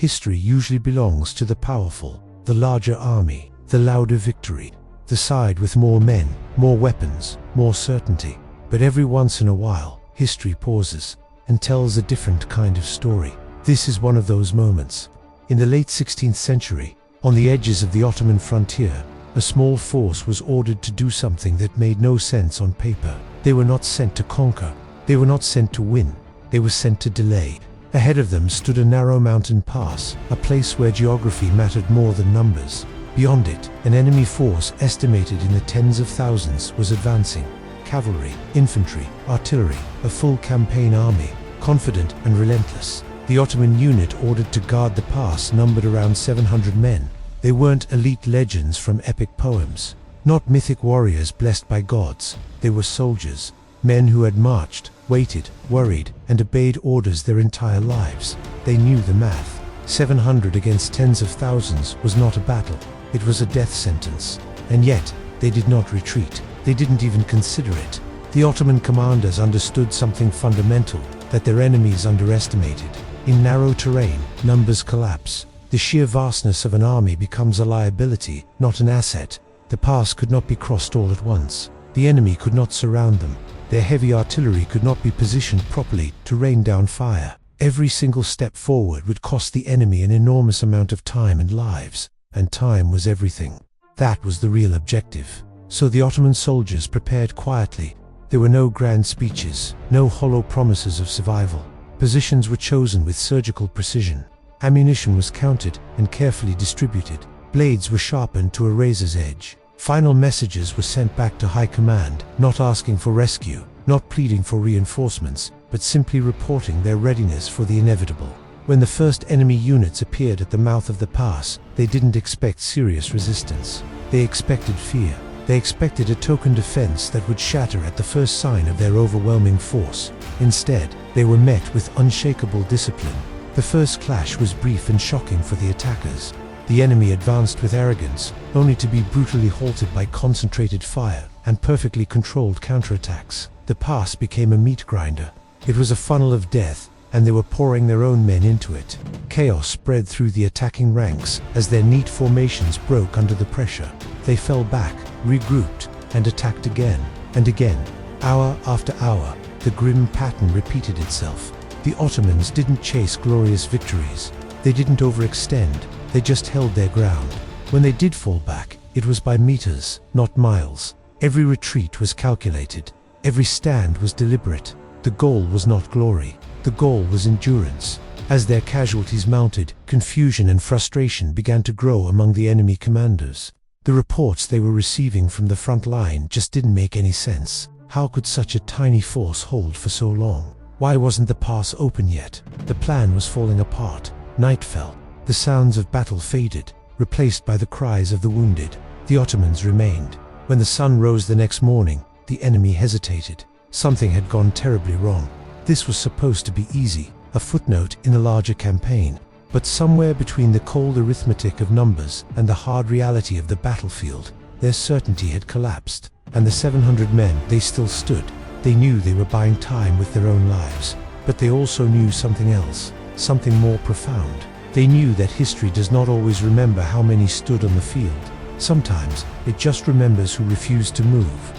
History usually belongs to the powerful, the larger army, the louder victory, the side with more men, more weapons, more certainty. But every once in a while, history pauses and tells a different kind of story. This is one of those moments. In the late 16th century, on the edges of the Ottoman frontier, a small force was ordered to do something that made no sense on paper. They were not sent to conquer. They were not sent to win. They were sent to delay. Ahead of them stood a narrow mountain pass, a place where geography mattered more than numbers. Beyond it, an enemy force estimated in the tens of thousands was advancing. Cavalry, infantry, artillery, a full campaign army, confident and relentless. The Ottoman unit ordered to guard the pass numbered around 700 men. They weren't elite legends from epic poems, not mythic warriors blessed by gods. They were soldiers, men who had marched, waited, worried, and obeyed orders their entire lives. They knew the math. 700 against tens of thousands was not a battle. It was a death sentence. And yet, they did not retreat. They didn't even consider it. The Ottoman commanders understood something fundamental that their enemies underestimated. In narrow terrain, numbers collapse. The sheer vastness of an army becomes a liability, not an asset. The pass could not be crossed all at once. The enemy could not surround them. Their heavy artillery could not be positioned properly to rain down fire. Every single step forward would cost the enemy an enormous amount of time and lives. And time was everything. That was the real objective. So the Ottoman soldiers prepared quietly. There were no grand speeches, no hollow promises of survival. Positions were chosen with surgical precision. Ammunition was counted and carefully distributed. Blades were sharpened to a razor's edge. Final messages were sent back to high command, not asking for rescue, not pleading for reinforcements, but simply reporting their readiness for the inevitable. When the first enemy units appeared at the mouth of the pass, they didn't expect serious resistance. They expected fear. They expected a token defense that would shatter at the first sign of their overwhelming force. Instead, they were met with unshakable discipline. The first clash was brief and shocking for the attackers. The enemy advanced with arrogance, only to be brutally halted by concentrated fire and perfectly controlled counterattacks. The pass became a meat grinder. It was a funnel of death, and they were pouring their own men into it. Chaos spread through the attacking ranks as their neat formations broke under the pressure. They fell back, regrouped, and attacked again and again. Hour after hour, the grim pattern repeated itself. The Ottomans didn't chase glorious victories. They didn't overextend. They just held their ground. When they did fall back, it was by meters, not miles. Every retreat was calculated. Every stand was deliberate. The goal was not glory. The goal was endurance. As their casualties mounted, confusion and frustration began to grow among the enemy commanders. The reports they were receiving from the front line just didn't make any sense. How could such a tiny force hold for so long? Why wasn't the pass open yet? The plan was falling apart. Night fell. The sounds of battle faded, replaced by the cries of the wounded. The Ottomans remained. When the sun rose the next morning, the enemy hesitated. Something had gone terribly wrong. This was supposed to be easy, a footnote in a larger campaign. But somewhere between the cold arithmetic of numbers and the hard reality of the battlefield, their certainty had collapsed. And the 700 men, they still stood. They knew they were buying time with their own lives. But they also knew something else, something more profound. They knew that history does not always remember how many stood on the field. Sometimes, it just remembers who refused to move.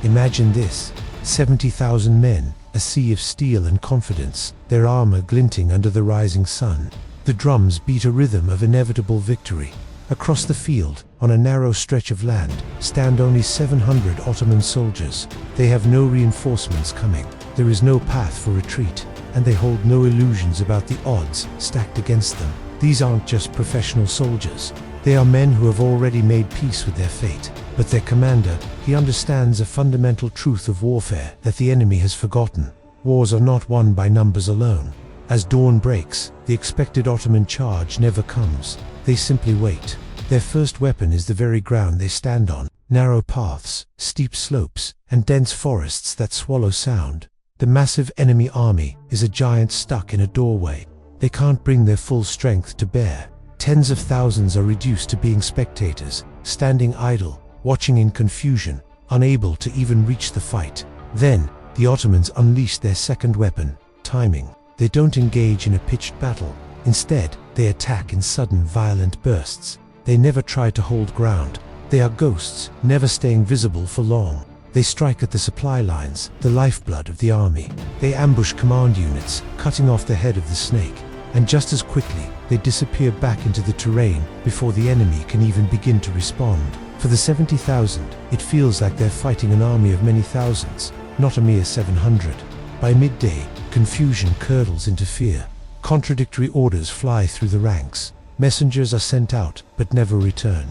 Imagine this: 70,000 men, a sea of steel and confidence, their armor glinting under the rising sun. The drums beat a rhythm of inevitable victory. Across the field, on a narrow stretch of land, stand only 700 Ottoman soldiers. They have no reinforcements coming. There is no path for retreat, and they hold no illusions about the odds stacked against them. These aren't just professional soldiers. They are men who have already made peace with their fate. But their commander, he understands a fundamental truth of warfare that the enemy has forgotten. Wars are not won by numbers alone. As dawn breaks, the expected Ottoman charge never comes. They simply wait. Their first weapon is the very ground they stand on: narrow paths, steep slopes, and dense forests that swallow sound. The massive enemy army is a giant stuck in a doorway. They can't bring their full strength to bear. Tens of thousands are reduced to being spectators, standing idle, watching in confusion, unable to even reach the fight. Then, the Ottomans unleash their second weapon: timing. They don't engage in a pitched battle. Instead, They attack in sudden, violent bursts. They never try to hold ground. They are ghosts, never staying visible for long. They strike at the supply lines, the lifeblood of the army. They ambush command units, cutting off the head of the snake. And just as quickly, they disappear back into the terrain before the enemy can even begin to respond. For the 70,000, it feels like they're fighting an army of many thousands, not a mere 700. By midday, confusion curdles into fear. Contradictory orders fly through the ranks. Messengers are sent out, but never return.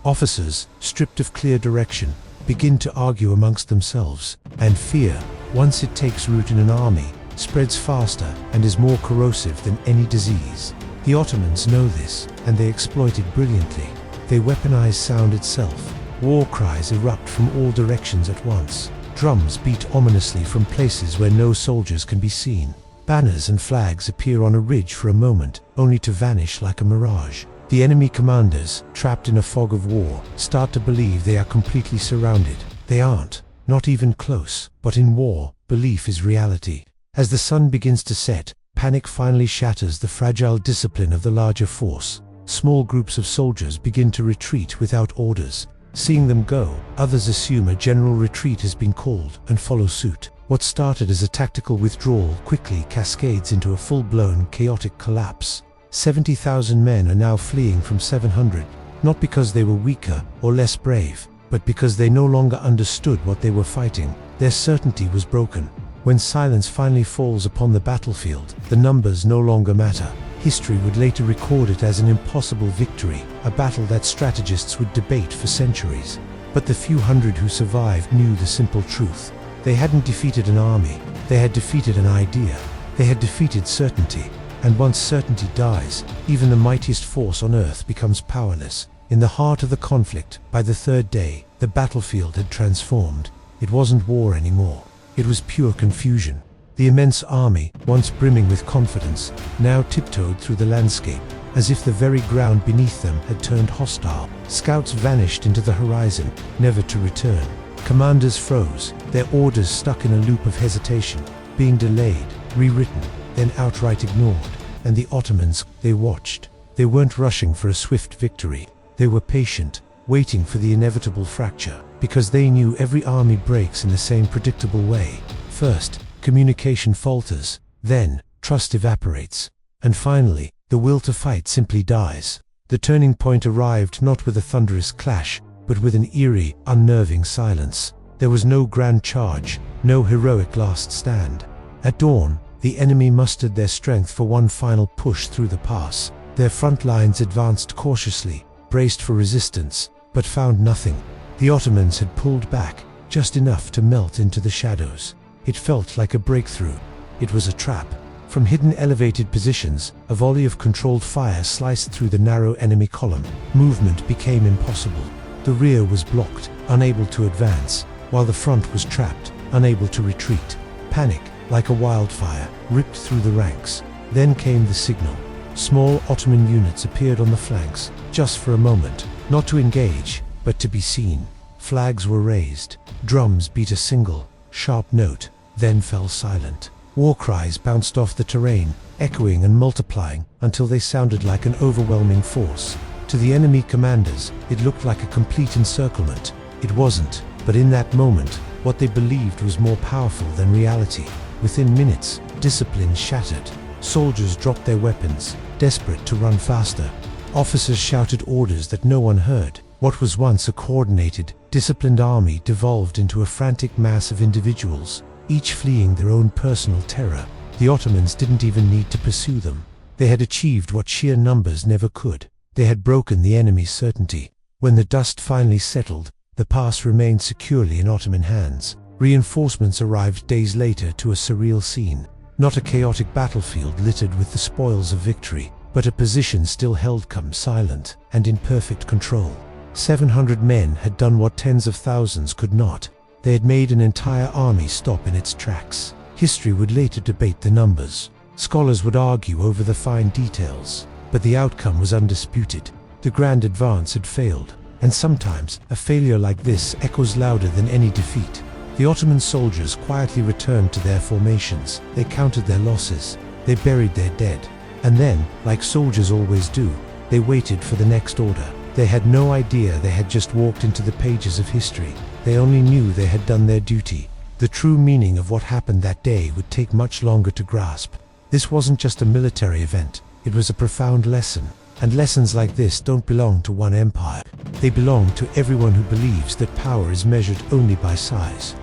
Officers, stripped of clear direction, begin to argue amongst themselves. And fear, once it takes root in an army, spreads faster and is more corrosive than any disease. The Ottomans know this, and they exploit it brilliantly. They weaponize sound itself. War cries erupt from all directions at once. Drums beat ominously from places where no soldiers can be seen. Banners and flags appear on a ridge for a moment, only to vanish like a mirage. The enemy commanders, trapped in a fog of war, start to believe they are completely surrounded. They aren't, not even close, but in war, belief is reality. As the sun begins to set, panic finally shatters the fragile discipline of the larger force. Small groups of soldiers begin to retreat without orders. Seeing them go, others assume a general retreat has been called and follow suit. What started as a tactical withdrawal quickly cascades into a full-blown chaotic collapse. 70,000 men are now fleeing from 700, not because they were weaker or less brave, but because they no longer understood what they were fighting. Their certainty was broken. When silence finally falls upon the battlefield, the numbers no longer matter. History would later record it as an impossible victory, a battle that strategists would debate for centuries. But the few hundred who survived knew the simple truth. They hadn't defeated an army, they had defeated an idea. They had defeated certainty. And once certainty dies, even the mightiest force on earth becomes powerless. In the heart of the conflict, by the third day, the battlefield had transformed. It wasn't war anymore. It was pure confusion. The immense army, once brimming with confidence, now tiptoed through the landscape, as if the very ground beneath them had turned hostile. Scouts vanished into the horizon, never to return. Commanders froze, their orders stuck in a loop of hesitation, being delayed, rewritten, then outright ignored. And the Ottomans, they watched. They weren't rushing for a swift victory. They were patient, waiting for the inevitable fracture, because they knew every army breaks in the same predictable way. First, communication falters, then, trust evaporates, and finally, the will to fight simply dies. The turning point arrived not with a thunderous clash, but with an eerie, unnerving silence. There was no grand charge, no heroic last stand. At dawn, the enemy mustered their strength for one final push through the pass. Their front lines advanced cautiously, braced for resistance, but found nothing. The Ottomans had pulled back, just enough to melt into the shadows. It felt like a breakthrough. It was a trap. From hidden elevated positions, a volley of controlled fire sliced through the narrow enemy column. Movement became impossible. The rear was blocked, unable to advance, while the front was trapped, unable to retreat. Panic, like a wildfire, ripped through the ranks. Then came the signal. Small Ottoman units appeared on the flanks, just for a moment, not to engage, but to be seen. Flags were raised. Drums beat a single, sharp note, then fell silent. War cries bounced off the terrain, echoing and multiplying until they sounded like an overwhelming force. To the enemy commanders, it looked like a complete encirclement. It wasn't, but in that moment, what they believed was more powerful than reality. Within minutes, discipline shattered. Soldiers dropped their weapons, desperate to run faster. Officers shouted orders that no one heard. What was once a coordinated, disciplined army devolved into a frantic mass of individuals, each fleeing their own personal terror. The Ottomans didn't even need to pursue them. They had achieved what sheer numbers never could. They had broken the enemy's certainty. When the dust finally settled, the pass remained securely in Ottoman hands. Reinforcements arrived days later to a surreal scene. Not a chaotic battlefield littered with the spoils of victory, but a position still held silent and in perfect control. 700 men had done what tens of thousands could not. They had made an entire army stop in its tracks. History would later debate the numbers. Scholars would argue over the fine details. But the outcome was undisputed. The grand advance had failed. And sometimes, a failure like this echoes louder than any defeat. The Ottoman soldiers quietly returned to their formations. They counted their losses. They buried their dead. And then, like soldiers always do, they waited for the next order. They had no idea they had just walked into the pages of history. They only knew they had done their duty. The true meaning of what happened that day would take much longer to grasp. This wasn't just a military event, it was a profound lesson. And lessons like this don't belong to one empire. They belong to everyone who believes that power is measured only by size.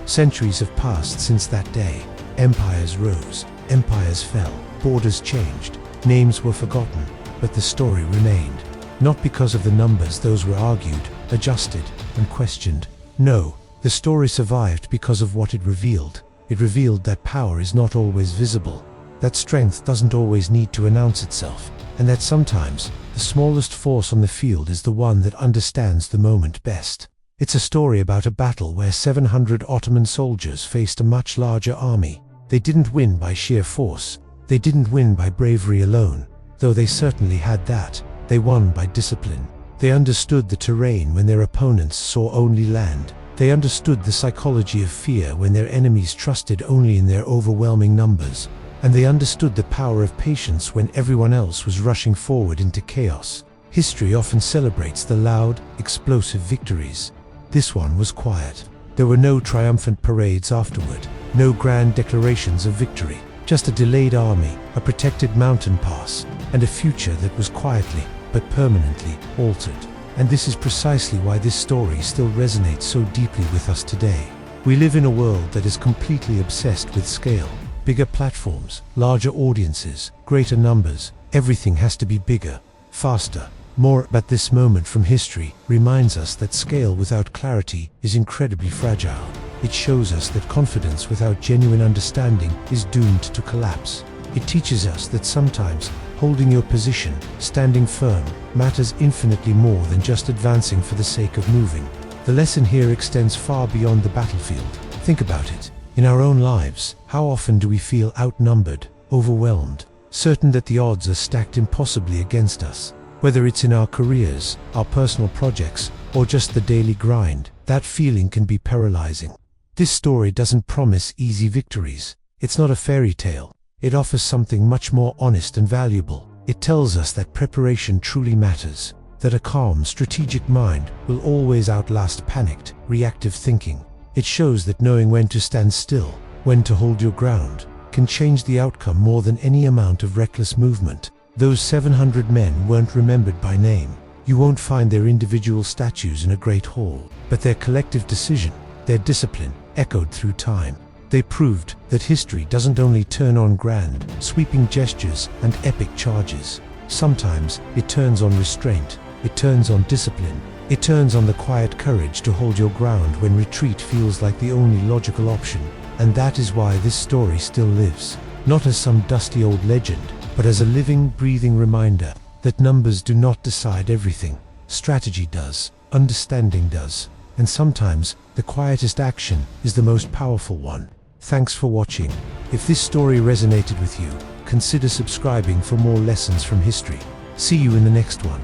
Centuries have passed since that day. Empires rose, empires fell, borders changed, names were forgotten, but the story remained. Not because of the numbers, those were argued, adjusted, and questioned. No, the story survived because of what it revealed. It revealed that power is not always visible, that strength doesn't always need to announce itself, and that sometimes the smallest force on the field is the one that understands the moment best. It's a story about a battle where 700 Ottoman soldiers faced a much larger army. They didn't win by sheer force. They didn't win by bravery alone, though they certainly had that. They won by discipline. They understood the terrain when their opponents saw only land. They understood the psychology of fear when their enemies trusted only in their overwhelming numbers. And they understood the power of patience when everyone else was rushing forward into chaos. History often celebrates the loud, explosive victories. This one was quiet. There were no triumphant parades afterward, no grand declarations of victory, just a delayed army, a protected mountain pass, and a future that was quietly but permanently altered. And this is precisely why this story still resonates so deeply with us today. We live in a world that is completely obsessed with scale. Bigger platforms, larger audiences, greater numbers. Everything has to be bigger, faster, more. But this moment from history reminds us that scale without clarity is incredibly fragile. It shows us that confidence without genuine understanding is doomed to collapse. It teaches us that sometimes holding your position, standing firm, matters infinitely more than just advancing for the sake of moving. The lesson here extends far beyond the battlefield. Think about it. In our own lives, how often do we feel outnumbered, overwhelmed, certain that the odds are stacked impossibly against us? Whether it's in our careers, our personal projects, or just the daily grind, that feeling can be paralyzing. This story doesn't promise easy victories. It's not a fairy tale. It offers something much more honest and valuable. It tells us that preparation truly matters, that a calm, strategic mind will always outlast panicked, reactive thinking. It shows that knowing when to stand still, when to hold your ground, can change the outcome more than any amount of reckless movement. Those 700 men weren't remembered by name. You won't find their individual statues in a great hall, but their collective decision, their discipline, echoed through time. They proved that history doesn't only turn on grand, sweeping gestures and epic charges. Sometimes it turns on restraint, it turns on discipline, it turns on the quiet courage to hold your ground when retreat feels like the only logical option. And that is why this story still lives, not as some dusty old legend, but as a living, breathing reminder that numbers do not decide everything. Strategy does, understanding does, and sometimes the quietest action is the most powerful one. Thanks for watching. If this story resonated with you, consider subscribing for more lessons from history. See you in the next one.